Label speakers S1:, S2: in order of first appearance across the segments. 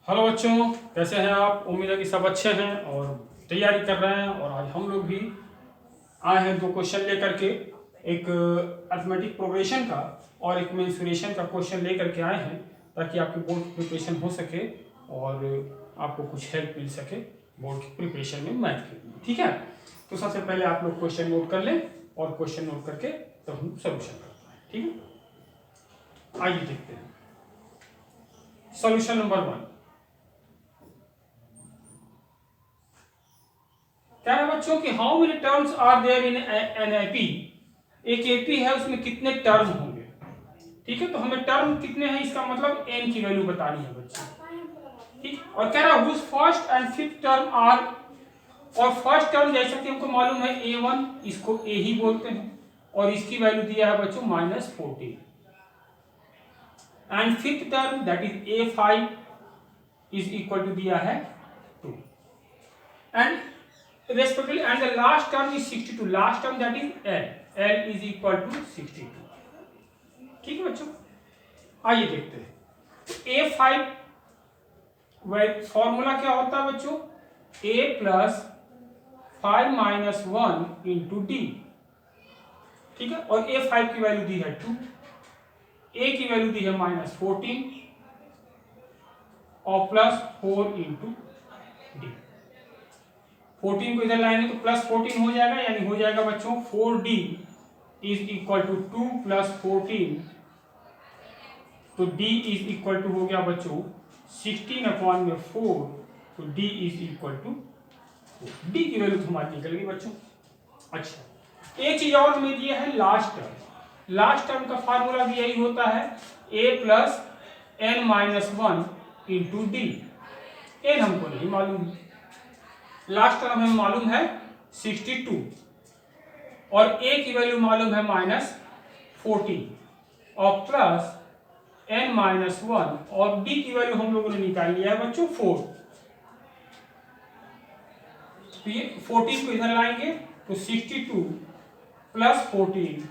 S1: Hello बच्चों, कैसे हैं आप। उम्मीद है कि सब अच्छे हैं और तैयारी कर रहे हैं। और आज हम लोग भी आए हैं दो क्वेश्चन लेकर के, एक अरिथमेटिक प्रोग्रेशन का और एक मेंसुरेशन का क्वेश्चन लेकर के आए हैं, ताकि आपकी बोर्ड की प्रिपरेशन हो सके और आपको कुछ हेल्प मिल सके बोर्ड की प्रिपरेशन में मैथ के लिए। ठीक है, तो सबसे पहले आप लोग क्वेश्चन नोट कर लें और क्वेश्चन नोट करके तब हम सोल्यूशन करते हैं। ठीक है, आइए देखते हैं सोल्यूशन नंबर 1। क्या है बच्चों कि how many terms are there in an AP. एक एपी है, उसमें कितने टर्म होंगे। ठीक है, तो हमें टर्म कितने हैं इसका मतलब एन की वैल्यू बतानी है बच्चों। ठीक, और कह रहा है first and fifth term are. और फर्स्ट टर्म जैसा कि हमको मालूम है a1, इसको a ही बोलते हैं, और इसकी वैल्यू दिया है बच्चों -14। And fifth term that is a5 is equal to दिया है 2 and respectively, and the last term is 62. last term that is l is equal to 62। ठीक है बच्चों, आइए देखते हैं a5 फॉर्मूला क्या होता है बच्चों, a plus 5 minus 1 into D. ठीक है, और a5 की वैल्यू दी है 2, a की वैल्यू दी है -14 और प्लस 4 इंटू डी। 14 को इधर लाएंगे तो +14 हो जाएगा, यानी हो जाएगा बच्चों 4d is equal to 2 plus 14। तो d इज इक्वल टू हो गया बच्चों 16/4। तो d is equal to d की वैल्यू तो हमारी निकल गई बच्चों। अच्छा, एक चीज और हमें दिया है लास्ट टर्म। लास्ट टर्म का फार्मूला भी यही होता है a plus n-1 into D. n हमको नहीं मालूम, लास्ट टर्म हमें मालूम है 62 और a की वैल्यू मालूम है -14 और प्लस n-1 और d की वैल्यू हम लोगों ने निकाल लिया है बच्चों 4। तो ये 14 को इधर लाएंगे तो 62 plus 14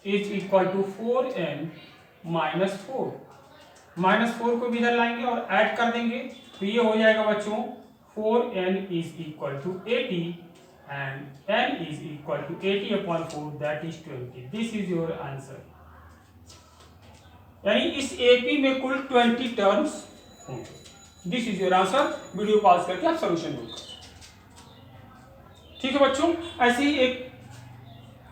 S1: is equal to 4n -4। -4 को भी इधर लाएंगे और ऐड कर देंगे तो ये हो जाएगा बच्चों 4n is equal to 80 and n is equal to 80/4 that is 20। this is your answer। यानी इस एपी में कुल 20 टर्म्स होंगे। This is your answer. Video pause करके आप सॉल्यूशन नोट करें। ठीक है बच्चों, ऐसे ही एक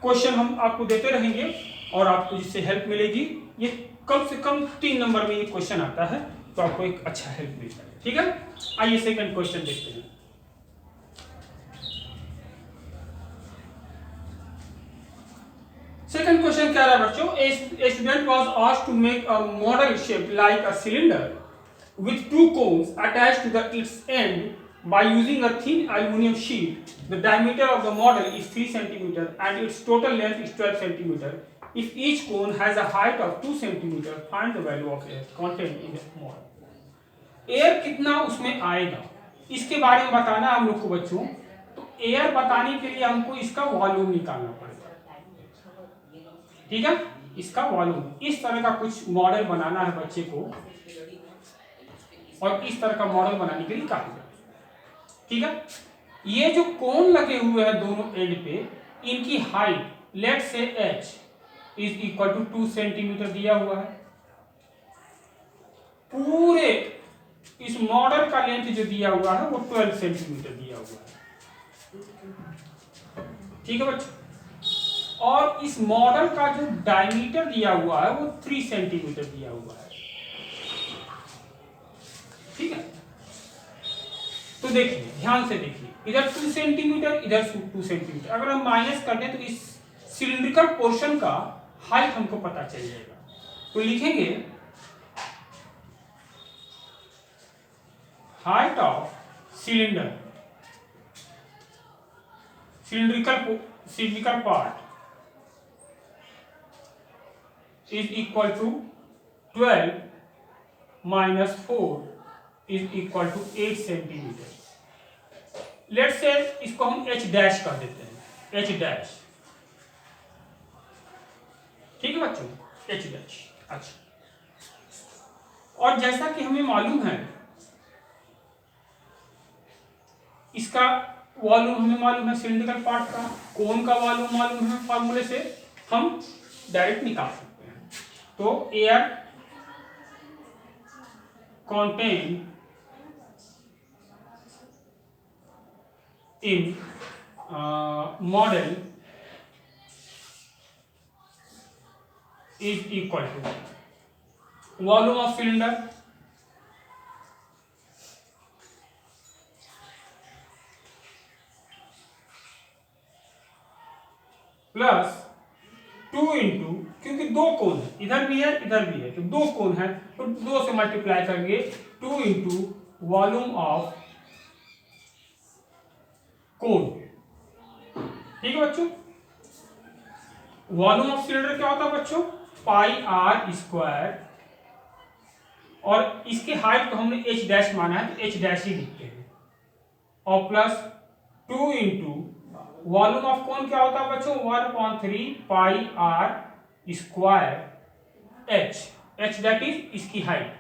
S1: क्वेश्चन हम आपको देते रहेंगे और आपको जिससे हेल्प मिलेगी। ये कम से कम 3 नंबर में ये क्वेश्चन आता है, तो आपको एक अच्छा हेल्प मिलता है। ठीक है, आइए सेकंड क्वेश्चन देखते हैं। सेकंड क्वेश्चन क्या रहा है बच्चों, a student was asked to make a model shaped like a cylinder with 2 cones attached to its end by using a thin aluminum sheet. The diameter of the model is 3 cm and its total length is 12 cm. If each cone has a height of 2 cm, find the value of air content in the model। Air कितना उसमें आएगा इसके बारे में बताना है हम लोग को बच्चों। तो एयर बताने के लिए हमको इसका वॉल्यूम निकालना पड़ेगा। ठीक है, इसका वॉल्यूम। इस तरह का कुछ मॉडल बनाना है बच्चे को और इस तरह का मॉडल बनाने के लिए काफी। ठीक है, ये जो कोन लगे हुए हैं दोनों एंड पे, इनकी हाइट लेट से h is equal to 2 centimetre दिया हुआ है। पूरे इस मॉडल का लेंथ जो दिया हुआ है वो 12 सेंटीमीटर दिया हुआ है। ठीक है बच्चों, और इस मॉडल का जो डायमीटर दिया हुआ है वो 3 सेंटीमीटर दिया हुआ है। ठीक है, तो देखिए ध्यान से देखिए, इधर 2 सेंटीमीटर इधर 2 सेंटीमीटर। अगर हम माइनस कर दें तो इस सिलिंड्रिकल पोर्शन का हाइट हमको पता चल जाएगा। तो लिखेंगे height of cylinder, cylindrical part is equal to 12 minus 4 is equal to 8 centimetre. Let's say इसको हम h डैश कर देते हैं, h डैश। ठीक है बच्चों, h डैश। अच्छा, और जैसा कि हमें मालूम है इसका वॉल्यूम हमें मालूम है सिलिंड्रिकल पार्ट का, कोन का वॉल्यूम मालूम है, फॉर्मूले से हम डायरेक्ट निकाल सकते हैं। तो air contained in model is equal to volume of cylinder plus 2 into, क्योंकि दो कोण है, इधर भी है इधर भी है, तो दो कोण है तो 2 से मल्टीप्लाई करेंगे, 2 इंटू वॉल्यूम ऑफ कोण। ठीक है बच्चों, वॉल्यूम ऑफ सिलेंडर क्या होता है बच्चों, पाई आर स्क्वायर, और इसके हाइट को हमने एच डैश माना है तो एच डैश ही लिखते हैं, और plus 2 into volume of cone क्या होता है बच्चों, 1/3 pi R square H, H that is इसकी हाइट।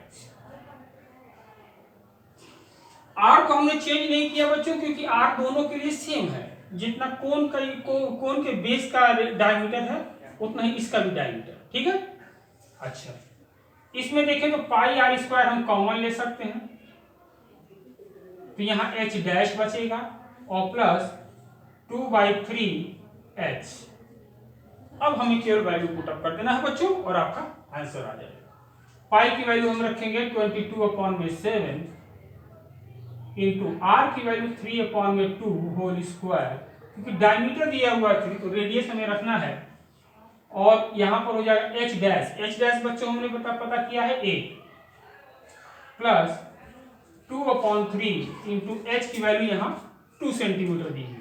S1: आर को हमने चेंज नहीं किया बच्चों, क्योंकि आर दोनों के लिए सेम है, जितना कोन का कोन के बेस का डायमीटर है उतना ही इसका भी डायमीटर। ठीक है, अच्छा इसमें देखें तो पाई आर स्क्वायर हम कॉमन ले सकते हैं, तो यहां एच डैश बचेगा और प्लस 2/3 एच। अब हमें केवल वैल्यू पुटअप कर देना है बच्चों और आपका आंसर आ जाएगा। पाई की वैल्यू हम रखेंगे 22/7 इंटू आर की वैल्यू 3/2 होल स्क्वायर, क्योंकि डायमीटर दिया हुआ है 3 तो रेडियस हमें रखना है, और यहां पर हो जाएगा एच डैश, एच डैश बच्चों हमने पता किया है 8 प्लस 2/3 इंटू एच की वैल्यू यहां 2 सेंटीमीटर दी हुई है।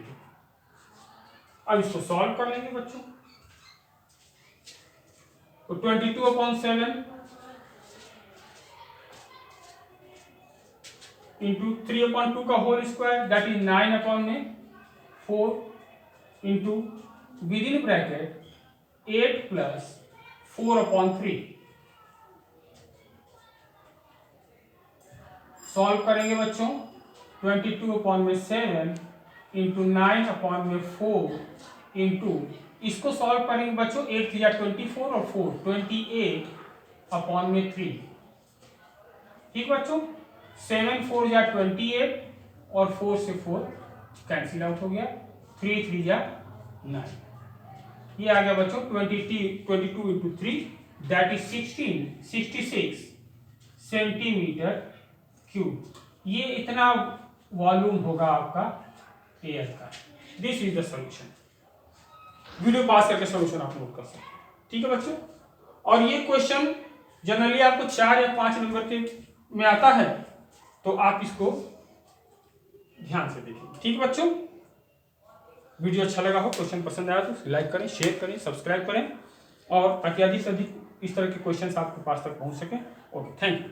S1: अब इसको सॉल्व कर लेंगे बच्चों, तो 22/7 इंटू 3/2 का whole square that is 9/4 into within bracket 8 plus 4/3। Solve करेंगे बच्चों, 22/7 इंटू 9/4 इंटू, इसको सॉल्व करेंगे बच्चों 8 3 24 और 4 28/3। ठीक बच्चों, 7 4 जा 28 और 4 से 4 कैंसिल आउट हो गया, 3 3 जा 9, ये आ गया बच्चों 22 into 3 that is 66 centimetre cube. ये इतना वॉल्यूम होगा आपका एयर का। This is the solution. Video pause करके सॉल्यूशन आप नोट कर सकते हैं। ठीक है बच्चों, और ये क्वेश्चन जनरली आपको 4 या 5 नंबर के में आता है, तो आप इसको ध्यान से देखिए। ठीक है बच्चों, वीडियो अच्छा लगा हो, क्वेश्चन पसंद आया तो लाइक करें, शेयर करें, सब्सक्राइब करें, और ताकि अधिक से अधिक इस तरह के क्वेश्चन आपके पास तक पहुंच सके। Okay, thank you.